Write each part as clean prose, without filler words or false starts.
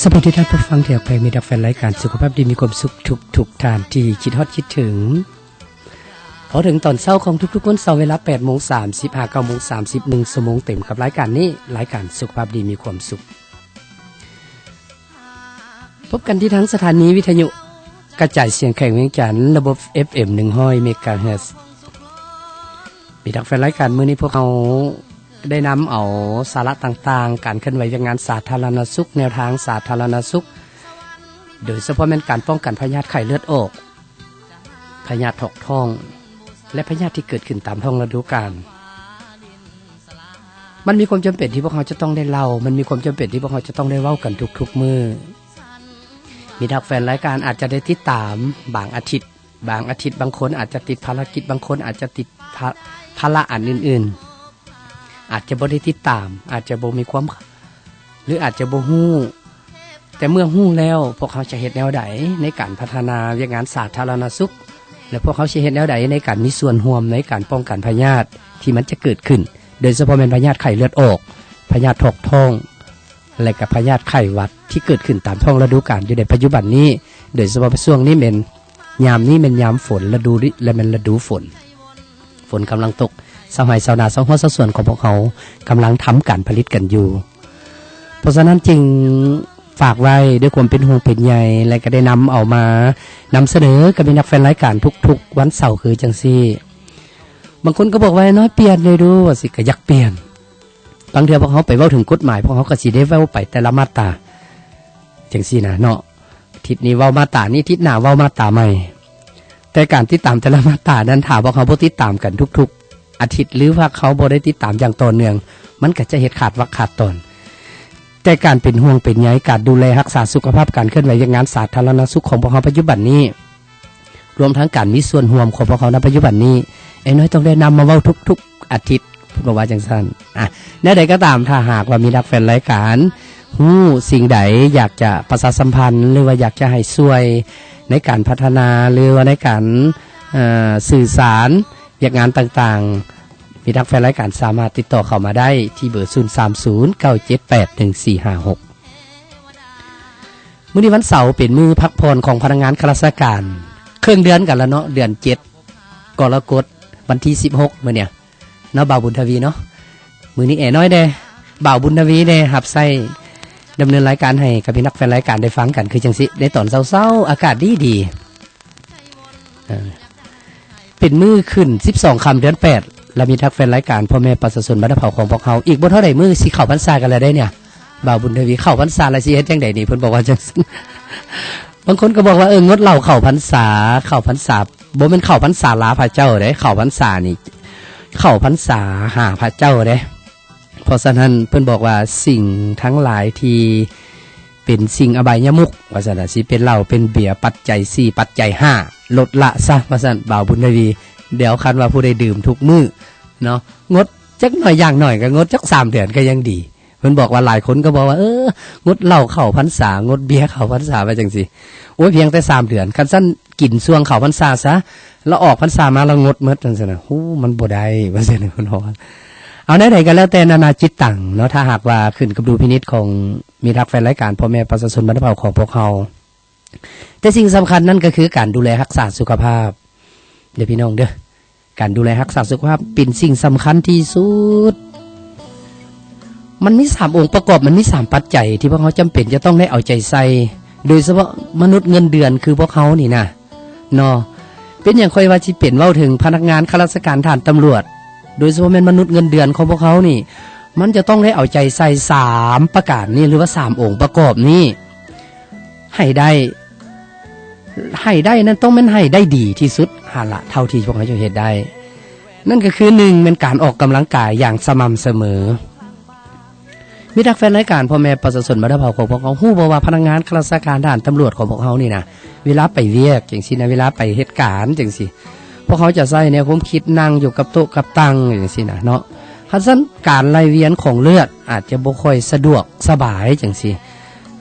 สวัสดีท่านผู้ฟังที่เพลงมีดักแฟนรายการสุขภาพดีมีความสุขทุกท่านที่คิดฮอดคิดถึงพอถึงตอนเช้าของทุกๆวันเสาร์เวลา 8:30 9:30 1 ชั่วโมงเต็มกับรายการนี้รายการสุขภาพดีมีความสุขพบกันที่ทั้งสถานีวิทยุกระจายเสียงแข่งเวียงจันทร์ระบบ FM 100 เมกะเฮิรตซ์มีดักแฟนรายการมื้อนี้พวกเราได้นำเอาสาระต่างๆการเคลื่อนไหวงานสาธารณสุขแนวทางสาธารณสุขโดยเฉพาะเป็นการป้องกันพยาธิไข้เลือดออกพยาธิถกท้องและพยาธิที่เกิดขึ้นตามท้องฤดูกาลมันมีความจำเป็นที่พวกเราจะต้องได้เล่ามันมีความจำเป็นที่พวกเราจะต้องได้เว้ากันทุกๆมื้อมีทักแฟนรายการอาจจะได้ติดตามบางอาทิตย์บางคนอาจจะติดภารกิจบางคนอาจจะติดภาระอันอื่นๆอาจจะบ่ได้ติดตามอาจจะบ่มีความหรืออาจจะบ่ฮู้แต่เมื่อฮู้แล้วพวกเขาจะเฮ็ดแนวใดในการพัฒนาเรื่องงานสาธารณสุขและพวกเขาสิเฮ็ดแนวใดในการมีส่วนร่วมในการป้องกันพยาธิที่มันจะเกิดขึ้นโดยเฉพาะเป็นพยาธิไข้เลือดออกพยาธิถกท้องและก็พยาธิไข้หวัดที่เกิดขึ้นตามท้องฤดูกาลอยู่ในปัจจุบันนี้โดยเฉพาะช่วงนี้เป็นยามนี้เป็นยามฝนฤดูและเป็นฤดูฝนกำลังตกชาวไร่ชาวนาชาวหัวชาวสวนของพวกเขากำลังทำการผลิตกันอยู่เพราะฉะนั้นจึงฝากไว้ด้วยความเป็นห่วงเป็นใยและก็ได้นำเอามานำเสนอกับนักแฟนรายการทุกๆวันเสาร์คือจังซี่บางคนก็บอกว่าน้อยเปลี่ยนเลยดูว่าสิก็อยากเปลี่ยนบางเทื่อพวกเขาไปเว้าถึงกฎหมายพวกเขาก็สิได้เว้าไปแต่ละมาตราจังซี่นะเนาะทิศนี้เว้ามาตรานี้ทิศหน้าเว้ามาตราใหม่แต่การติดตามแต่ละมาตรานั้นถ้าพวกเขาบ่ติดตามกันทุกๆอาทิตย์หรือว่าเขาบ่ได้ติดตามอย่างต่อเนื่องมันก็จะเฮ็ดขาดวรรคขาดตอนแต่การเป็นห่วงเป็นใยการดูแลรักษาสุขภาพการเคลื่อนไหวงานสาธารณสุขของพวกเขาปัจจุบันนี้รวมทั้งการมีส่วนร่วมของพวกเขาในปัจจุบันนี้ไอ้น้อยต้องได้นำมาเว้าทุกๆอาทิตย์พูดว่าจังซั่นแนวใดก็ตามถ้าหากว่ามีนักแฟนรายการฮู้สิ่งใดอยากจะประชาสัมพันธ์หรือว่าอยากจะให้ช่วยในการพัฒนาหรือว่าในการสื่อสารงานต่างๆมีทักแฟนรายการสามารถติดต่อเข้ามาได้ที่เบอร์ 030-978-1456 มื้อนี้วันเสาร์เป็นมื้อพักผ่อนของพนักงานข้าราชการครึ่งเดือนกันแล้วเนาะเดือน7กรกฎาคมวันที่16มื้อเนี่ยเนาะบ่าวบุญทวีเนาะมื้อนี้น้อยเด้บ่าวบุญทวีเด้รับใช้ดำเนินรายการให้กับพี่นักแฟนรายการได้ฟังกันคือจังซี่ในตอนเช้าๆอากาศดีเป็นมือขึ้น12 ค่ำเดือน8แล้วมีทักแฟนรายการพ่อแม่ประชาชนบ้านเผาของพวกเขาอีกบ่เท่าใดมื้อสิเข้าพรรษากันแล้วได้เนี่ยบ่าวบุญทวีเข้าพรรษาแล้วสิเฮ็ดจังได๋นี่เพิ่นบอกว่าจังซั่นบางคนก็บอกว่างดเหล้าเข้าพรรษาบ่แม่นเข้าพรรษาลาพระเจ้าเด้เข้าพรรษานี่เข้าพรรษาหาพระเจ้าเด้เพราะฉะนั้นเพิ่นบอกว่าสิ่งทั้งหลายที่เป็นสิ่งอบายมุขว่าซั่นน่ะสิเป็นเหล้าเป็นเบียร์ปัจจัย4ปัจจัย5ลดละซะว่าซั่นบ่าวบุญทวีเดี๋ยวคันว่าผู้ใดดื่มทุกมื้อเนาะงดจักหน่อยอย่างหน่อยก็งดจัก3เดือนก็ยังดีเพิ่นบอกว่าหลายคนก็บอกว่างดเหล้าเข้าพรรษางดเบียร์เข้าพรรษาว่าจังซี่โอ้ยเพียงแต่3เดือนคันซั่นกินช่วงเข้าพรรษาซะแล้วออกพรรษามาแล้วงดหมดจังซี่น่ะโหมันบ่ได้ว่าซั่นเพิ่นบอกเอาไหนๆก็แล้วแต่นานาจิตตังเนาะถ้าหากว่าขึ้นกับดูพินิจของมีทักแฟนรายการพ่อแม่ประชาชนบ้านเผาของพวกเราแต่สิ่งสำคัญนั่นก็คือการดูแลรักษาสุขภาพเดี๋ยวพี่น้องเด้อการดูแลรักษาสุขภาพเป็นสิ่งสำคัญที่สุดมันมี3องค์ประกอบมันมี3ปัจจัยที่พวกเขาจำเป็นจะต้องได้เอาใจใส่โดยเฉพาะมนุษย์เงินเดือนคือพวกเขานี่นะเนาะเป็นอย่างค่อยว่าสิเป็นเว้าถึงพนักงานข้าราชการทหารตำรวจโดยเฉพาะเป็นมนุษย์เงินเดือนของพวกเขานี่มันจะต้องได้เอาใจใส่3ประการนี้หรือว่า3องค์ประกอบนี้ให้ได้นั่นต้องมันให้ได้ดีที่สุดหาละเท่าที่พวกเขาจะเฮ็ดได้นั่นก็คือ1เป็นการออกกำลังกายอย่างสม่ำเสมอมีทักแฟนรายการพ่อแม่ประชาชนบ้านเผาของพวกเขาฮู้บ่ว่าพนักงานข้าราชการทหารตำรวจของพวกเขานี่นะเวลาไปเวียกจังซี่นะเวลาไปเหตุการณ์จังซี่พวกเขาจะใช้แนวความคิดนั่งอยู่กับโต๊ะกับตังอย่างซี่นะเนาะคันซั่นการไหลเวียนของเลือดอาจจะบ่ค่อยสะดวกสบายจังซี่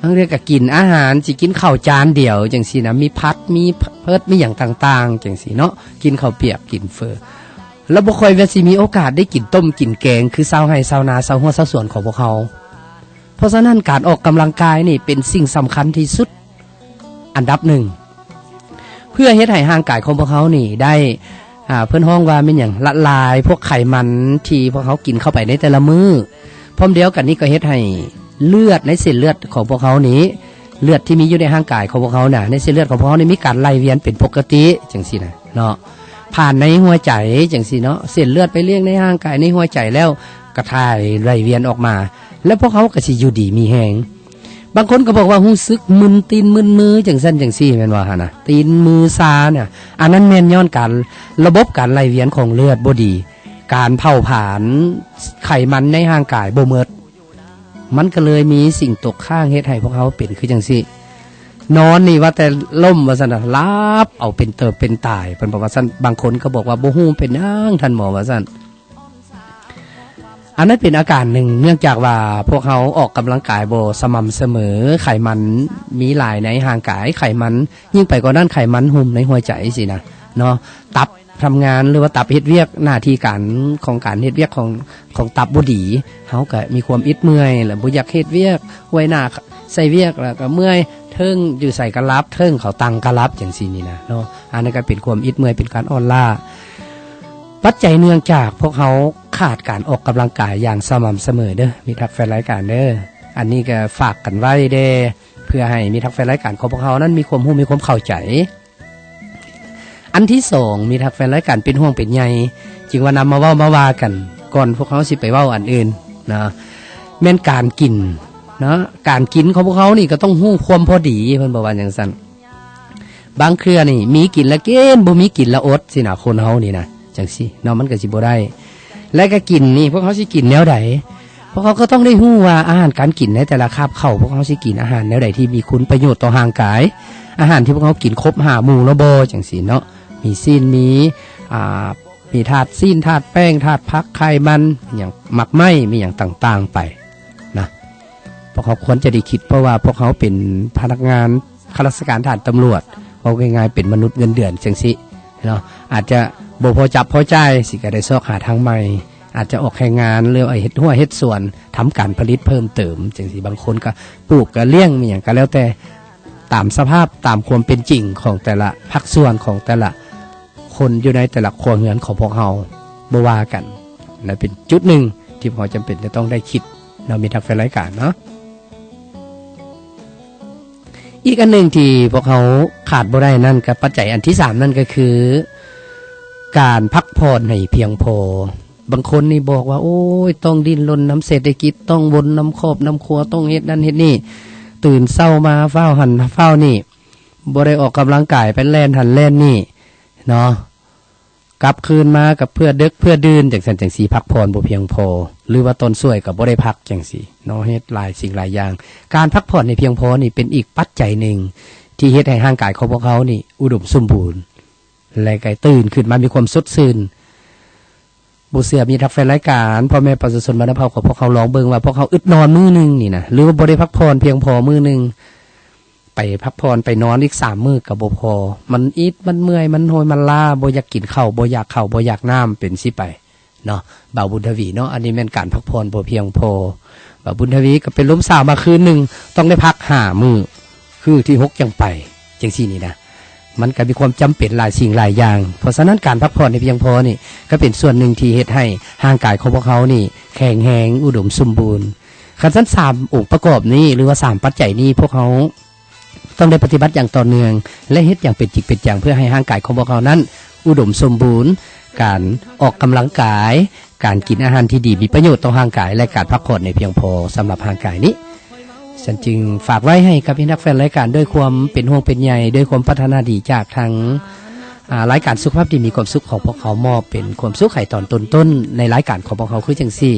ทั้งเรียกก็กินอาหารสิกินข้าวจานเดียวจังซี่นะมีพัดมีเพิดมีหยังต่างๆจังซี่เนาะกินข้าวเปียกกินเฟอแล้วบ่ค่อยว่าสิมีโอกาสได้กินต้มกินแกงคือชาวไร่ชาวนาชาวหัวชาวสวนของพวกเขาเพ ราะฉะนั้นการออกกำลังกายนี่เป็นสิ่งสำคัญที่สุดอันดับหนึ่งเพื่อเฮ็ดให้ร่างกายของพวกเขานี่ได้เพิ่นฮ้องว่าเป็นอย่างละลายพวกไขมันที่พวกเขากินเข้าไปในแต่ละมื้อพร้อมเดียวกันนี้ก็เฮ็ดให้เลือดในเส้นเลือดของพวกเขานี้เลือดที่มีอยู่ในร่างกายของพวกเขาน่ะในเส้นเลือดของพวกเขานี่มีการไหลเวียนเป็นปกติจังซี่นะเนาะผ่านในหัวใจจังซี่เนาะเส้นเลือดไปเลี้ยงในร่างกายในหัวใจแล้วกระถ่ายไหลเวียนออกมาแล้วพวกเขาก็สิอยู่ดีมีแฮงบางคนก็บอกว่ารู้สึกมึนตีนมึนมือจังซั่นจังซี่แม่นว่าหั่นน่ะตีนมือชาเนี่ยอันนั้นแม่นย้อนการระบบการไหลเวียนของเลือดบ่ดีการเผาผลาญไขมันในร่างกายบ่หมดมันก็เลยมีสิ่งตกค้างเฮ็ดให้พวกเขาเป็นคือจังซี่นอนนี่ว่าแต่ล่มว่าซั่นน่ะลับเอาเป็นเติบเป็นตายเพิ่นบอกว่าซั่นบางคนก็บอกว่าบ่ฮู้เป็นหยังท่านหมอว่าซั่นอันนั้นเป็นอาการหนึ่งเนื่องจากว่าพวกเขาออกกำลังกายบ่สม่ำเสมอไขมันมีหลายในร่างกายไขมันยิ่งไปกว่านั้นไขมันหุ้มในหัวใจสินะเนาะตับทำงานหรือว่าตับเฮ็ดเวียกหน้าที่การของการเฮ็ดเวียกของตับบ่ดีเฮาก็มีความอิดเมื่อยแล้วบ่อยากเฮ็ดเวียกห้วยหน้าใส่เวียกแล้วก็เมื่อยเทิงอยู่ใส่กระลับเทิงเขาตังกระลับจังซี่นี่นะเนาะอันนั้นก็เป็นความอิดเมื่อยเป็นการอ่อนล้าปัจจัยเนื่องจากพวกเขาขาดการออกกำลังกายอย่างสม่ำเสมอเด้อมีทักแฟนรายการเด้ออันนี้ก็ฝากกันไว้เด้เพื่อให้มีทักแฟนรายการของพวกเขานั้นมีความรู้มีความเข้าใจอันที่สองมีทักแฟนรายการเป็นห่วงเป็นใยจึงว่านำมาเว้ามาว่ากันก่อนพวกเขาสิไปเว้าอันอื่นนะแม่นการกินนะการกินของพวกเขานี่ก็ต้องฮู้ความพอดีเพิ่นบอกว่าจังซั่นบางเครือนี่มีกินแล้วกินบ่มีกินแล้วอดสินะคนเฮานี่นะจังซี่เนาะมันก็สิบ่ได้และก็กินนี่พวกเขาสิกินแนวใดพวกเขาก็ต้องได้ฮู้ว่าอาหารการกินในแต่ละคาบเข้าพวกเขาสิกินอาหารแนวใดที่มีคุณประโยชน์ต่อร่างกายอาหารที่พวกเขากินครบ5หมู่แล้วบ่จังซี่เนาะมีซีนมีธาตุซีนธาตุแป้งธาตุผักไขมันอย่างหมักไหม้มีอย่างต่างๆไปนะพวกเขาควรจะได้คิดเพราะว่าพวกเขาเป็นพนักงานข้าราชการทหารตำรวจเอาง่ายๆเป็นมนุษย์เงินเดือนจังซี่เนาะอาจจะบ่พอจับพอใจสิก็ได้ซอกหาทางใหม่อาจจะออกแรงงานหรือเฮ็ดหัวเฮ็ดส่วนทำการผลิตเพิ่มเติมจังซี่บางคนก็ปลูกก็เลี้ยงมีหยังก็แล้วแต่ตามสภาพตามความเป็นจริงของแต่ละภาคส่วนของแต่ละคนอยู่ในแต่ละครัวเรือนของพวกเราบ่ว่ากันและเป็นจุดหนึ่งที่พวกเราจำเป็นจะต้องได้คิดเรามีทักแฟนรายการเนาะอีกอันหนึ่งที่พวกเขาขาดบ่ได้นั่นก็ปัจจัยอันที่3นั่นก็คือการพักผ่อนให้เพียงพอบางคนนี่บอกว่าโอ้ยต้องดิ้นรนน้ำเศรษฐกิจต้องวนน้ำครอบน้ำครัวต้องเฮ็ดนั่นเฮ็ดนี่ตื่นเช้ามาเฝ้าหันเฝ้านี่บ่ได้ออกกำลังกายไปแล่นหันแล่นนี่เนาะกลับคืนมากับเพื่อดึกเพื่อดื่นจังซั่นจังซี่พักผ่อนบ่เพียงพอหรือว่าตนช่วยก็บ่ได้พักจังซี่เนาะเฮ็ดหลายสิ่งหลายอย่างการพักผ่อนให้เพียงพอนี่เป็นอีกปัจจัยหนึ่งที่เฮ็ดให้ร่างกายของพวกเขานี่อุดมสมบูรณ์และก็ตื่นขึ้นมามีความสดชื่นบ่เชื่อมีทักแฟนรายการพ่อแม่ประชาชนบ้านเฮาของพวกเขาลองเบิ่งว่าพวกเขาอึดนอนมื้อนึงนี่นะหรือว่าบ่ได้พักผ่อนเพียงพอมื้อนึงไปพักผ่อนไปนอนอีก3มื้อก็บ่พอมันอิดมันเมื่อยมันโหยมันล้าบ่อยากกินข้าวบ่อยากข้าวบ่อยากน้ำเป็นสิไปเนาะบ่าวบุญทวีเนาะอันนี้แม่นการพักผ่อนบ่เพียงพอบ่าวบุญทวีก็เป็นล้มสาวมาคืนนึงต้องได้พัก5มื้อคือที่6จังไปจังซี่นี่นะมันก็มีความจำเป็นหลายสิ่งหลายอย่างเพราะฉะนั้นการพักผ่อนให้เพียงพอนี่ก็เป็นส่วนหนึ่งที่เฮ็ดให้ร่างกายของพวกเขานี่แข็งแรงอุดมสมบูรณ์คันซั่น3องค์ประกอบนี้หรือว่า3ปัจจัยนี้พวกเขาต้องได้ปฏิบัติอย่างต่อเนื่องและเฮ็ดอย่างเป็นจริงเป็นจังเพื่อให้ร่างกายของพวกเขานั้นอุดมสมบูรณ์การออกกำลังกายการกินอาหารที่ดีมีประโยชน์ต่อร่างกายและการพักผ่อนในเพียงพอสำหรับร่างกายนี้ฉันจึงฝากไว้ให้กับพี่นักแฟนรายการด้วยความเป็นห่วงเป็นใยด้วยความพัฒนาดีจากทางรายการสุขภาพดีมีความสุขของพวกเขามอบเป็นความสุขไข่ตอนต้นๆในรายการของพวกเขาคือจังซี่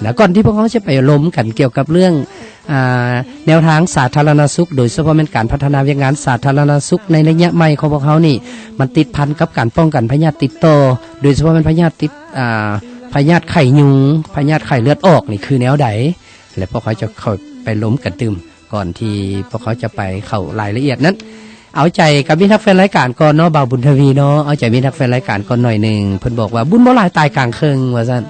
แล้วก่อนที่พวกเขาจะไปล้มกันเกี่ยวกับเรื่องแนวทางสาธารณสุขโดยเฉพาะเป็นการพัฒนาวิทยางานสาธารณสุขในระยะใหม่ของพวกเขานี่มันติดพันกับการป้องกันพยาธิติดต่อโดยเฉพาะเป็นพยาธิติดพยาธิไข้ยุงพยาธิไข้เลือดออกนี่คือแนวใดและพวกเขาจะเข้าไปล้มกันตึมก่อนที่พวกเขาจะไปเข้ารายละเอียดนั้นเอาใจกับมิตรแฟนรายการก่อนเนาะบ่าวบุญทวีเนาะเอาใจมิตรแฟนรายการก่อนหน่อยนึงเพิ่นบอกว่าบุญบ่หลายตายกลางเคิงว่าซั่น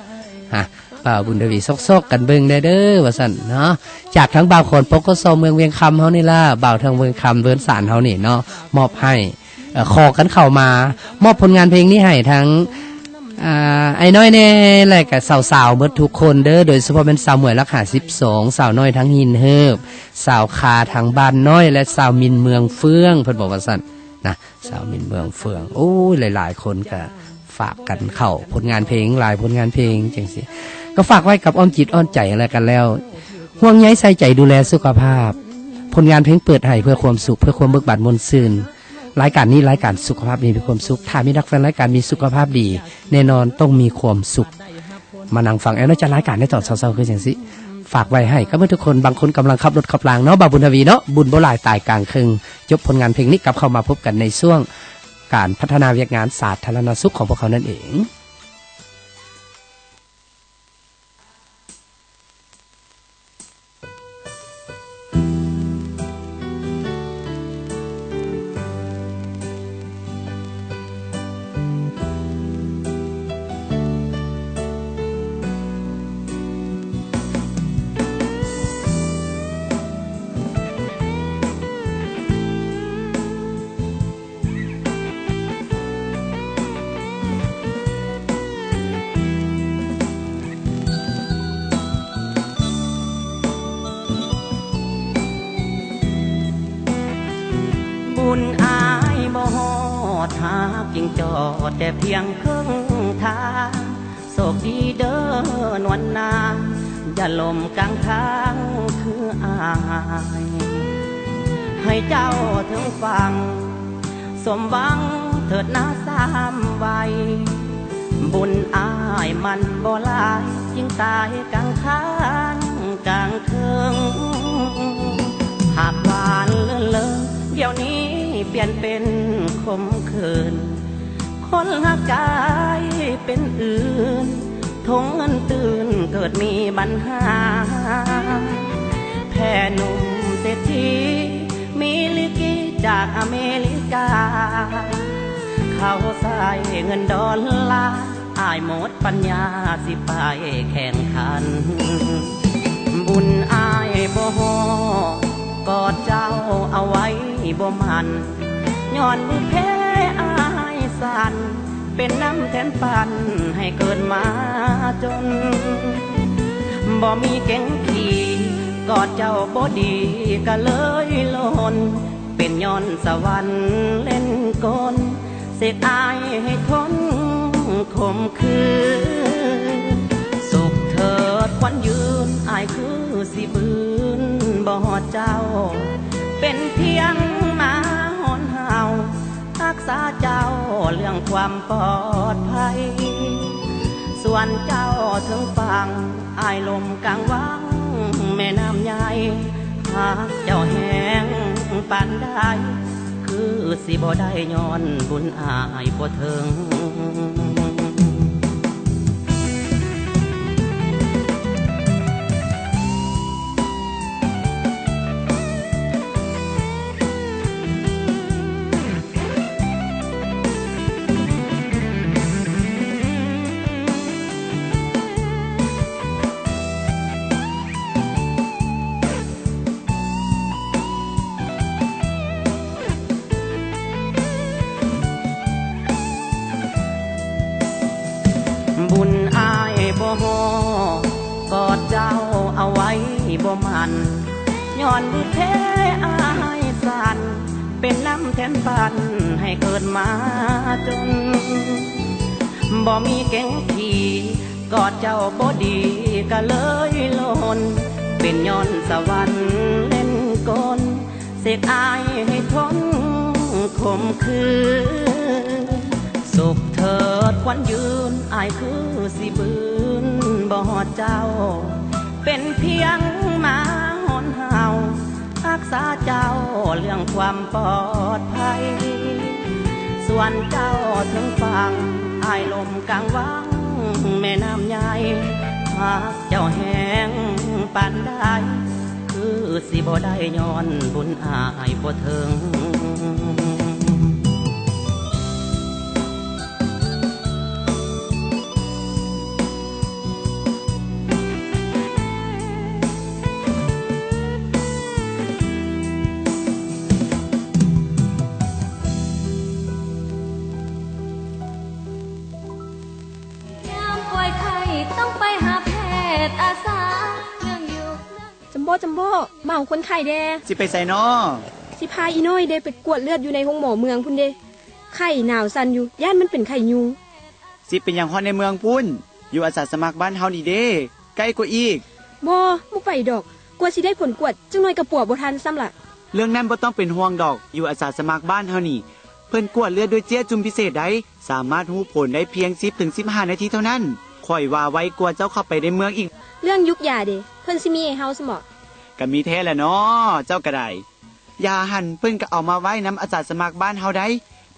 ฮะ บ่าวบุญทวีซอกๆกันเบิ่งได้เด้อว่าซั่นเนาะจากทั้งบ่าวคนปกสเมืองเวียงคำเฮานี่ล่ะบ่าวทางเมืองคำเวิ้นสารเฮานี่เนาะมอบให้ขอกันเข้ามามอบผลงานเพลงนี้ให้ทั้งไอ้น้อยแน่และก็สาวๆเบิดทุกคนเด้อโดยเฉพาะเป็นสาวหมวยรักหา12สาวน้อยทั้งหินเฮิบสาวคาทางบ้านน้อยและสาวมินเมืองเฟืองเพิ่นบอกว่าซั่นนะสาวมินเมืองเฟืองโอ้ยหลายๆคนก็ฝากกันเข้าผลงานเพลงหลายผลงานเพลงจังซี่ก็ฝากไว้กับอ้อมจิตอ้อมใจอะไรกันแล้วห่วงใยใส่ใจดูแลสุขภาพผลงานเพลงเปิดให้เพื่อความสุขเพื่อความเบิกบานมนต์ซื่นรายการนี้รายการสุขภาพดีมีความสุขถ้ามีนักแฟนรายการมีสุขภาพดีแน่นอนต้องมีความสุขมานั่งฟังแอนจะรายการในตอนเช้าๆคือจังซี่ฝากไว้ให้ก็เมื่อทุกคนบางคนกำลังขับรถขับรางเนาะบ่าวบุญทวีเนาะบุญบ่หลายตายกลางคืนจบผลงานเพลงนี้กลับเข้ามาพบกันในช่วงการพัฒนาวิทยางานสาธารณสุขของพวกเขานั่นเองบุญอายบ่ฮอดหากจิงจอดแต่เพียงครึ่งทางโศกดีเด้อนวลนางอย่าลมกลางทางคืออายให้เจ้าถึงฟังสมหวังเถิดนาสามวัยบุญอายมันบ่หลายยิ่งตายกลางทางกลางเคืองหากหวานเลื่อนเลอเดี๋ยวนี้เปลี่ยนเป็นคมคืนคนหักใจเป็นอื่นทงเงินตื่นเกิดมีปัญหาแพ่หนุ่มเศรษฐีมีลิกิจากอเมริกาเขาใส่เงินดอลลาร์อายหมดปัญญาสิไปแข่งขันบุญอายบ่ฮอกอดเจ้าเอาไว้บ่มันย้อนมือแพ้อายสั่นเป็นน้ำแทนปันให้เกิดมาจนบ่มีเก่งขี่กอดเจ้าบ่ดีก็เลยหล่นเป็นย้อนสวรรค์เล่นกลเสกอายให้ทนคมคืนสุขเถิดควันยืนอายคือสิบืนบ่เจ้าเป็นเพียงมาหอนเห่ารักษาเจ้าเรื่องความปลอดภัยส่วนเจ้าถึงฟังอายลมกลางวังแม่น้ำใหญ่หากเจ้าแห้งปานได้คือสิบ่ได้ย้อนบุญอายบ่ถึงบุญอายบ่ฮอกอดเจ้าเอาไว้บ่มันย้อนมือแพ้อายสั่นเป็นน้ำแทนปันให้เกิดมาจนบ่มีเก่งขี่กอดเจ้าบ่ดีก็เลยหล่นเป็นย้อนสวรรค์เล่นกลเสกอายให้ทนคมคืนสุขเถิดควันยืนอายคือสิบืนบ่เจ้าเป็นเพียงมาหอนเห่ารักษาเจ้าเรื่องความปลอดภัยส่วนเจ้าถึงฟังอายลมกลางวังแม่น้ำใหญ่หากเจ้าแห้งปานได้คือสิบ่ได้ย้อนบุญอายบ่ถึง ำบ่เมาคนไข้แดสิไปใส่น้อสิพาอีน้อยเดไปกวดเลือดอยู่ในห้องหมอเมืองพุ่นเดไข้หนาวสั่นอยู่ย่านมันเป็นไข้ยุงสิเป็นอย่างฮอดในเมืองพุ่นอยู่อาสาสมัครบ้านเฮานี่เด้ใกล้กว่าอีกบ่ไปดอกกว่าสิได้ผลกวดจังหน่อยกระปัวบ่ทันซ้ำล่ะเรื่องนั้นบ่ต้องเป็นห่วงดอกอยู่อาสาสมัครบ้านเฮานี่เพิ่นกวดเลือดด้วยเจี๊ยจุ่มพิเศษได้สามารถรู้ผลได้เพียง 10-15 นาทีเท่านั้นค่อยว่าไว้กว่าเจ้าเข้าไปในเมืองอีกเรื่องยุกยาเด้เพิ่นสิมีให้เฮาซะบ่ก็มีแท้แหละเนาะเจ้าก็ได้ยาหั่นเพิ่นก็เอามาไว้นำอาสาสมัครบ้านเฮาได้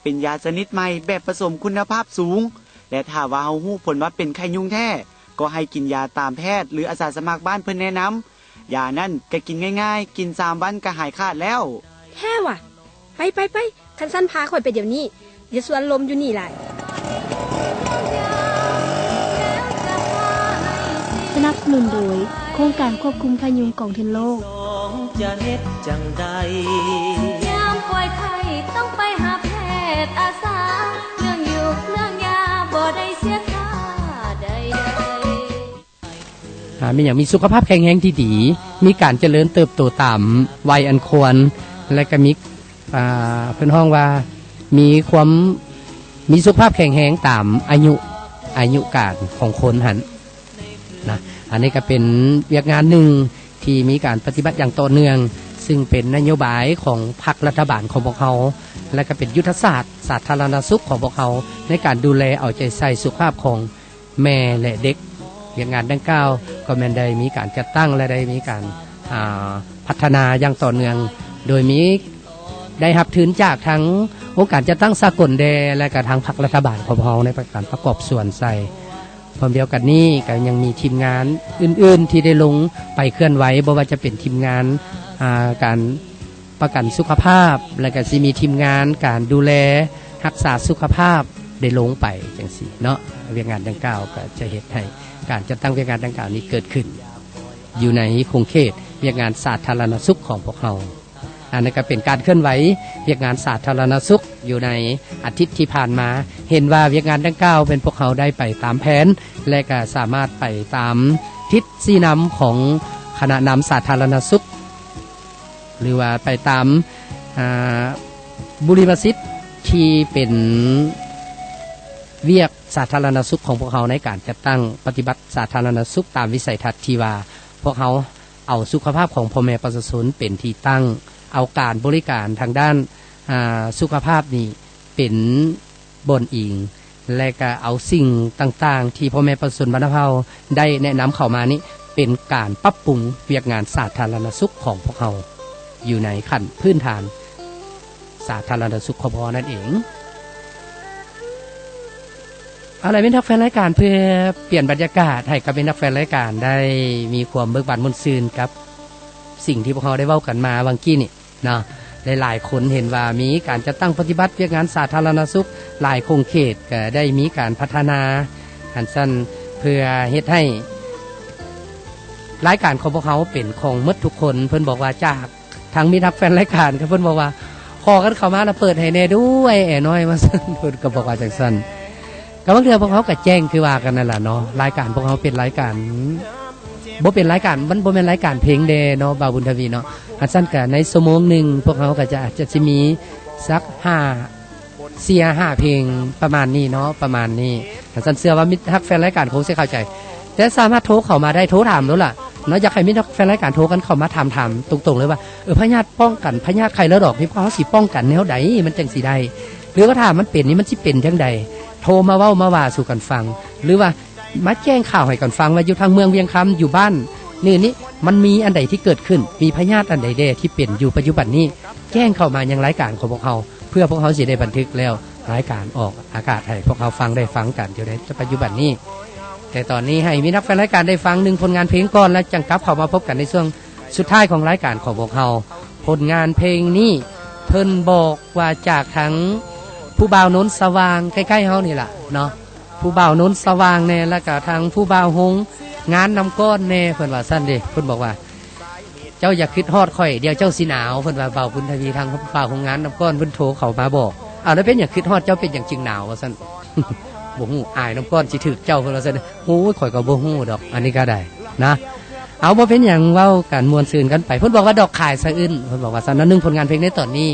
เป็นยาชนิดใหม่แบบผสมคุณภาพสูงและถ้าว่าเฮาฮู้ผลว่าเป็นไข้ยุงแท้ก็ให้กินยาตามแพทย์หรืออาสาสมัครบ้านเพิ่นแนะนำยานั้นก็กินง่ายๆกิน3วันก็หายขาดแล้วแท้ว่ะไปคันสั้นพาข่อยไปเดี๋ยวนี้อย่าสวนลมอยู่นี่หลายสนับสนุนโดยโครงการควบคุมพายุของทุนโลกจะเฮ็ดจังใดยามป่วยไข้ต้องไปหาแพทย์อาสาเรื่องอยู่เรื่องยาบ่ได้เสียค่าใดมีอย่างมีสุขภาพแข็งแรงที่ดีมีการเจริญเติบโตตามวัยอันควรและก็มีเพิ่นฮ้องว่ามีสุขภาพแข็งแรงตามอายุการของคนหันนะอันนี้ก็เป็นเวียกงานหนึ่งที่มีการปฏิบัติอย่างต่อเนื่องซึ่งเป็นนโยบายของพรรครัฐบาลของพวกเขาและก็เป็นยุทธศาสตร์สาธารณสุขของพวกเขาในการดูแลเอาใจใส่สุขภาพของแม่และเด็กเวียกงานดังกล่าวก็แม่นได้มีการจัดตั้งและได้มีการพัฒนาอย่างต่อเนื่องโดยมีได้รับทุนจากทั้งองค์การจัดตั้งสากลแดและก็ทางพรรครัฐบาลของเราในการประกอบส่วนใส่พร้อมเดียวกันนี้ก็ยังมีทีมงานอื่นๆที่ได้ลงไปเคลื่อนไหวบ่ว่าจะเป็นทีมงานการประกันสุขภาพและก็สิมีทีมงานการดูแลรักษาสุขภาพได้ลงไปจังซี่เนาะเวียกงานดังกล่าวก็จะเฮ็ดให้การจัดตั้งเวียกงานดังกล่าวนี้เกิดขึ้นอยู่ในโครงเขตเวียกงานสาธารณสุขของพวกเราอันนี้ก็เป็นการเคลื่อนไหวเวียกงานสาธารณสุขอยู่ในอาทิตย์ที่ผ่านมาเห็นว่าเวียกงานดังกล่าวเป็นพวกเขาได้ไปตามแผนและก็สามารถไปตามทิศชี้นำของคณะนำสาธารณสุขหรือว่าไปตามบุริมสิทธิ์ที่เป็นเวียกสาธารณสุขของพวกเขาในการจัดตั้งปฏิบัติสาธารณสุขตามวิสัยทัศน์ที่ว่าพวกเขาเอาสุขภาพของพ่อแม่ประชาชนเป็นที่ตั้งเอาการบริการทางด้านสุขภาพนี่เป็นบนอิงและก็เอาสิ่งต่างๆที่พ่อแม่ประชาชนบ้านเฮาได้แนะนำเข้ามานี้เป็นการปรับปรุงเวียกงานสาธารณสุขของพวกเขาอยู่ในขั้นพื้นฐานสาธารณสุขของพวกนั่นเองอะไรเป็นนักแฟนรายการเพื่อเปลี่ยนบรรยากาศให้กับเป็นนักแฟนรายการได้มีความเบิกบานมนต์ซื่นกับสิ่งที่พวกเขาได้เว้ากันมาบางกี้นี่เนาะหลายๆคนเห็นว่ามีการจัดตั้งปฏิบัติเวียกงานสาธารณสุขหลายโครงเขตก็ได้มีการพัฒนาอันสั้นเพื่อเฮ็ดให้รายการของพวกเขาเป็นของหมดทุกคนเพิ่นบอกว่าจากทางมีนักแฟนรายการก็เพิ่นบอกว่าขอกันเข้ามาแล้วเปิดให้แน่ด้วยแอน้อยมาซั่นเพิ่นก็บอกว่าจังซั่นก็บางเทื่อพวกเขาก็แจ้งคือว่ากันนั่นล่ะเนาะรายการพวกเขาเป็นรายการบ่เป็นรายการมันบ่แม่นรายการเพลงเดเนาะบ่าวบุญทวีเนาะอันซั่นก็ในชั่วโมงนึงพวกเขาก็จะอาจจะสิมีสัก5 เพลงประมาณนี้เนาะประมาณนี้อันซั่นเชื่อว่ามิตรฮักแฟนรายการคงสิเข้าใจแต่สามารถโทรเข้ามาได้โทรถามแล้วล่ะเนาะอยากให้มิตรฮักแฟนรายการโทรกันเข้ามาถามตรงๆเลยว่าพยาธิป้องกันพยาธิไข้เลือดออกนี่พวกเขาสิป้องกันแนวใดมันจังสิได้หรือว่าถ้ามันเป็นนี่มันสิเป็นจังใดโทรมาเว้ามาว่าสู่กันฟังหรือว่ามาแจ้งข่าวให้กันฟังว่าอยู่ทางเมืองเวียงคำอยู่บ้านนี่มันมีอันใดที่เกิดขึ้นมีพยาธิอันใดเดที่เป็นอยู่ปัจจุบันนี้แจ้งเข้ามายังรายการของพวกเขาเพื่อพวกเขาสิได้บันทึกแล้วรายการออกอากาศให้พวกเขาฟังได้ฟังกันอยู่ในปัจจุบันนี้แต่ตอนนี้ให้มีนักแฟนรายการได้ฟัง1ผลงานเพลงก่อนแล้วจังกลับเข้ามาพบกันในช่วงสุดท้ายของรายการของพวกเขาผลงานเพลงนี้เพิ่นบอกว่าจากทั้งผู้บ่าวโน้นสว่างใกล้ๆเฮานี่ล่ะเนาะผู้บ่าวโน้นสว่างแน่แล้วก็ทางผู้บ่าวหงงานนำก้อนแน่เพิ่นว่าซั่นเด้เพิ่นบอกว่าเจ้าอย่าคิดฮอดข่อยเดี๋ยวเจ้าสิหนาวเพิ่นว่าบ่าวบุญทวีทางบ่าวของงานนำก้อนเพิ่นโทรเข้ามาบอกแล้วเป็นหยังคิดฮอดเจ้าเป็นหยังจึงหนาวว่าซั่น บ่ฮู้อายนำก้อนสิถึกเจ้าเพิ่นว่าซั่นโอ้ยข่อยก็บ่ฮู้ดอกอันนี้ก็ได้นะ เอาบ่เป็นหยังเว้ากันมวนซื่นกันไปเพิ่นบอกว่าดอกขายสะอื้นเพิ่นบอกว่าซั่นนึงผลงานเพลงในตอนนี้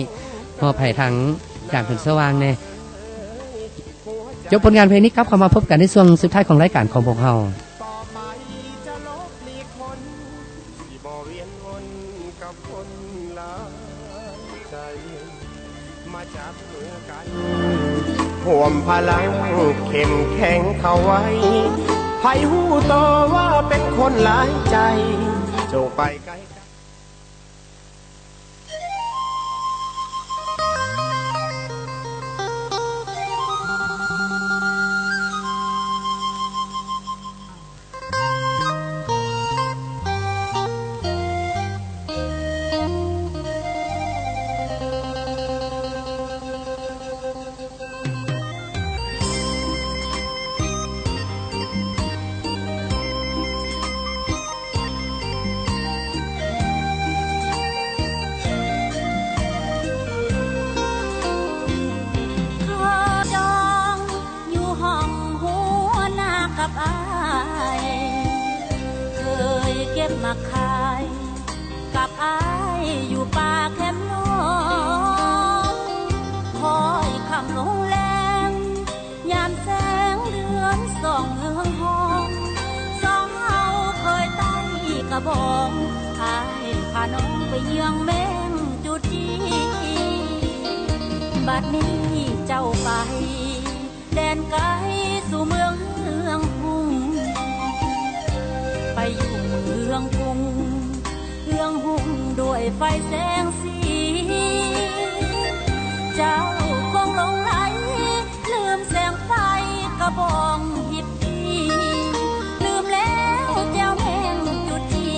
มอบให้ทางจากเพิ่นสว่างแน่จบผลงานเพลงนี้ครับเข้ามาพบกันในช่วงสุดท้ายของรายการของพวกเฮาห่วมพลังเข้มแข็งเข้าไว้ไผหู้ต่อว่าเป็นคนหลายใจจงไปไกลมาขายกับอายอยู่ป่าแคมน้องคอยคำลงแรงยามแสงเดือนส่องเมืองห้องสองเฮาเคยไต่กระบองอายพาน้องไปเยืองแมงจุดจีบัดนี้เจ้าไปแดนไกลสู่เมืองหุ่งไปอยู่เมืองกรุงเมืองหุ่งด้วยไฟแสงสีเจ้าคงหลงไหลลืมแสงไฟกระบองหิบทีลืมแล้วแก้วแมงจุดจี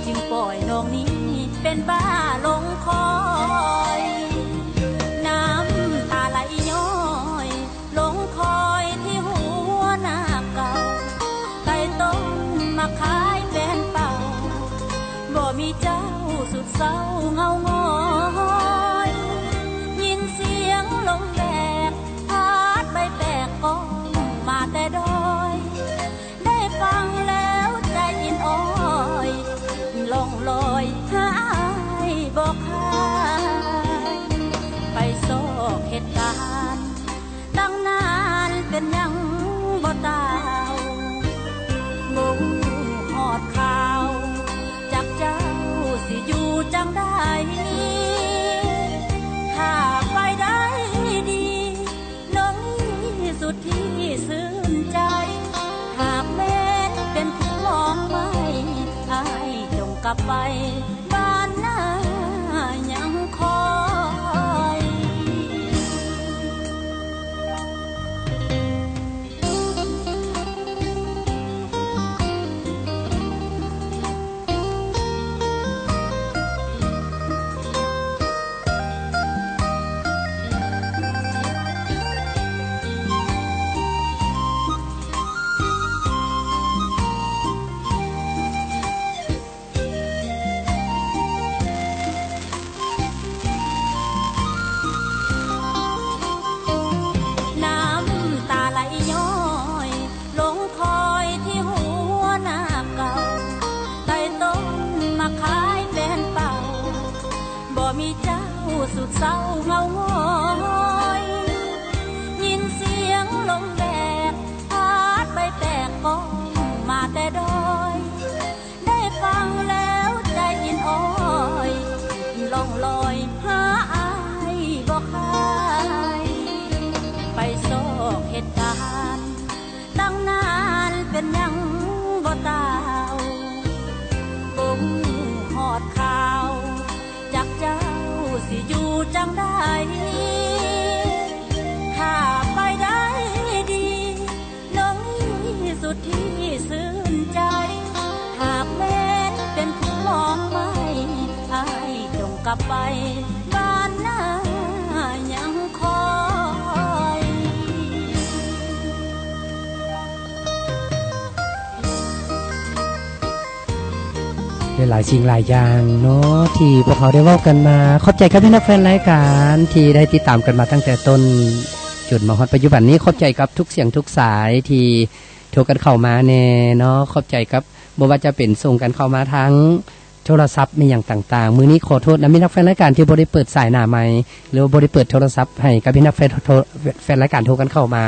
จึงปล่อยน้องนี้เป็นบ้าลงคอยน้ำตาไหลย้อยลงคอยที่หัวหน้าเก่าไต่ต้นมาขายเป็นเป่าบ่มีเจ้าสุดเศร้าเงาง้อยยินเสียงลมแบกพัดใบแปลกก้องมาแต่ดอยได้ฟังแล้วใจอินอ้อยล่องลอยหายบอกหายไปโศกเหตุการณ์ตั้งนานเป็นยังบ่ตาวบ่หอดข่าวจากเจ้าสิอยู่จังได้ถ้าไปได้ดีน้องนี่สุดที่ซื่นใจหากแม้เป็นผู้มองไม่อายจงกลับไปบ้านหน้ายังคอยสุดเศร้าเงาง้อยยินเสียงลมแบกพัดใบแตกก้องมาแต่ดอยได้ฟังแล้วใจอินอ้อยล่องลอยหาอายบอกหายไปโศกเหตุการณ์ตั้งนานเป็นยังบ่ตาวบ่หอดข่าวจากเจ้าสิอยู่จังได้ถ้าไปได้ดีน้องนี่สุดที่ซื่นใจหากแม้เป็นผู้มองไม่อายจงกลับไปบ้านหน้ายังคอยหลายสิ่งหลายอย่างเนาะที่พวกเขาได้เว้ากันมาขอบใจครับพี่นักแฟนรายการที่ได้ติดตามกันมาตั้งแต่ต้นจนมาฮอดปัจจุบันนี้ขอบใจกับทุกเสียงทุกสายที่โทรกันเข้ามาแน่เนาะขอบใจกับบ บ่ว่าจะเป็นส่งกันเข้ามาทั้งโทรศัพท์มีอย่างต่างๆมื้อนี้ขอโทษนะมีนักแฟนรายการที่บ่ได้เปิดสายหน้าไมค์หรือบ่ได้เปิดโทรศัพท์ให้กับพี่นักแฟนรายการโทรกันเข้ามา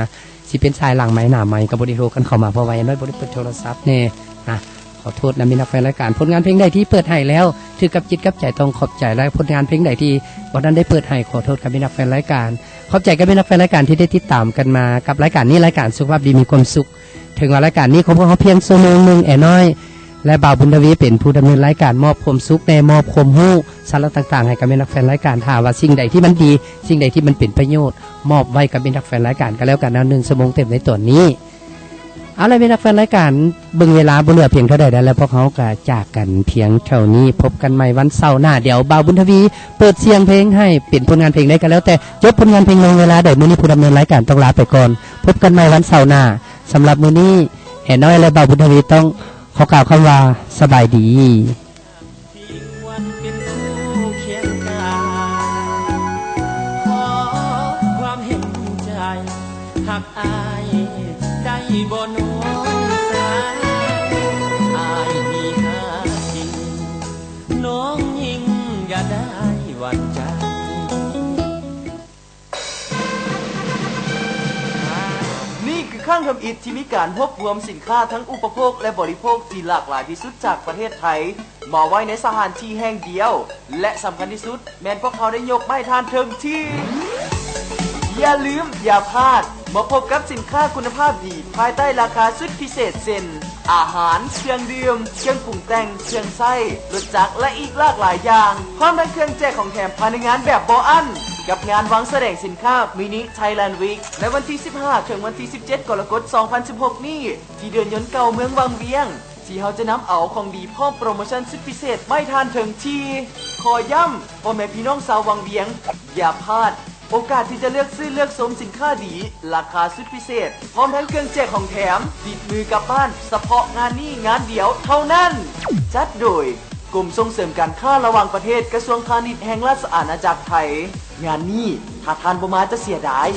สิเป็นสายหลังไมค์หน้าไมค์ก็บ่ได้โทรกันเข้ามาเพราะว่าอย่างน้อยบ่ได้เปิดโทรศัพท์แน่นะขอโทษนะมีนักแฟนรายการผลงานเพลงใดที่เปิดให้แล้วถือกับจิตกับใจต้องขอบใจและผลงานเพลงใดที่บ่ทันได้เปิดให้ขอโทษกับมีนักแฟนรายการขอบใจกับมีนักแฟนรายการที่ได้ติดตามกันมากับรายการนี้รายการสุขภาพดีมีความสุขถึงว่ารายการนี้ของพวกเขาเพียงชั่วโมงนึงน้อยและบ่าวบุญทวีเป็นผู้ดำเนินรายการมอบความสุขในมอบความรู้สาระต่างๆให้กับนักแฟนรายการถ้าว่าสิ่งใดที่มันดีสิ่งใดที่มันเป็นประโยชน์มอบไว้กับนักแฟนรายการก็แล้วกัน1 ชั่วโมงเต็มในตอนนี้เอาล่ะนักแฟนรายการเบิ่งเวลาบ่เหลือเพียงเท่าใดแล้วพวกเขาก็จากกันเพียงเท่านี้พบกันใหม่วันเสาร์หน้าเดี๋ยวบ่าวบุญทวีเปิดเสียงเพลงให้เป็นผลงานเพลงได้ก็แล้วแต่จบผลงานเพลงลงเวลาใดมื้อนี้ผู้ดำเนินรายการต้องลาไปก่อนพบกันใหม่วันเสาร์หน้าสำหรับมื้อนี้แห่น้อยและบ่าวบุญทวีต้องขอกล่าวคำว่าสบายดีวันเป็นผู้เคียงกายขอความเห็นใจหักอายได้บ่น้องสายอายมีหาจริงน้องยิ่งอย่าได้หวั่นใจนี่คือข้างทำอิฐที่มีการรวบรวมสินค้าทั้งอุปโภคและบริโภคที่หลากหลายที่สุดจากประเทศไทยมาไว้ในสถานที่แห่งเดียวและสำคัญที่สุดแม้นพวกเขาได้ยกไม้ทานเทิงที่อย่าลืมอย่าพลาดมาพบกับสินค้าคุณภาพดีภายใต้ราคาสุดพิเศษเช่นอาหารเครื่องดื่มเครื่องปรุงแต่งเครื่องไส้รสจักรและอีกหลากหลายอย่างพร้อมทั้งเครื่องแจกของแถมภายในงานแบบบ่อั้นกับงานวางแสดงสินค้ามินิไทยแลนด์วีคในวันที่15ถึงวันที่17กรกฎาคม2016นี้ที่เดือนยนต์เก่าเมืองวังเวียงที่เขาจะนำเอาของดีพร้อมโปรโมชั่นสุดพิเศษไม่ทานถึงทีขอย้ำพ่อแม่พี่น้องชาววังเวียงอย่าพลาดโอกาสที่จะเลือกซื้อเลือกสมสินค้าดีราคาสุดพิเศษพร้อมทั้งเครื่องแจกของแถมติดมือกลับบ้านเฉพาะงานนี้งานเดียวเท่านั้นจัดโดยกรมส่งเสริมการค้าระหว่างประเทศกระทรวงพาณิชย์แห่งราชอาณาจักรไทยงานนี้ถ้าทานบ่มาจะเสียดาย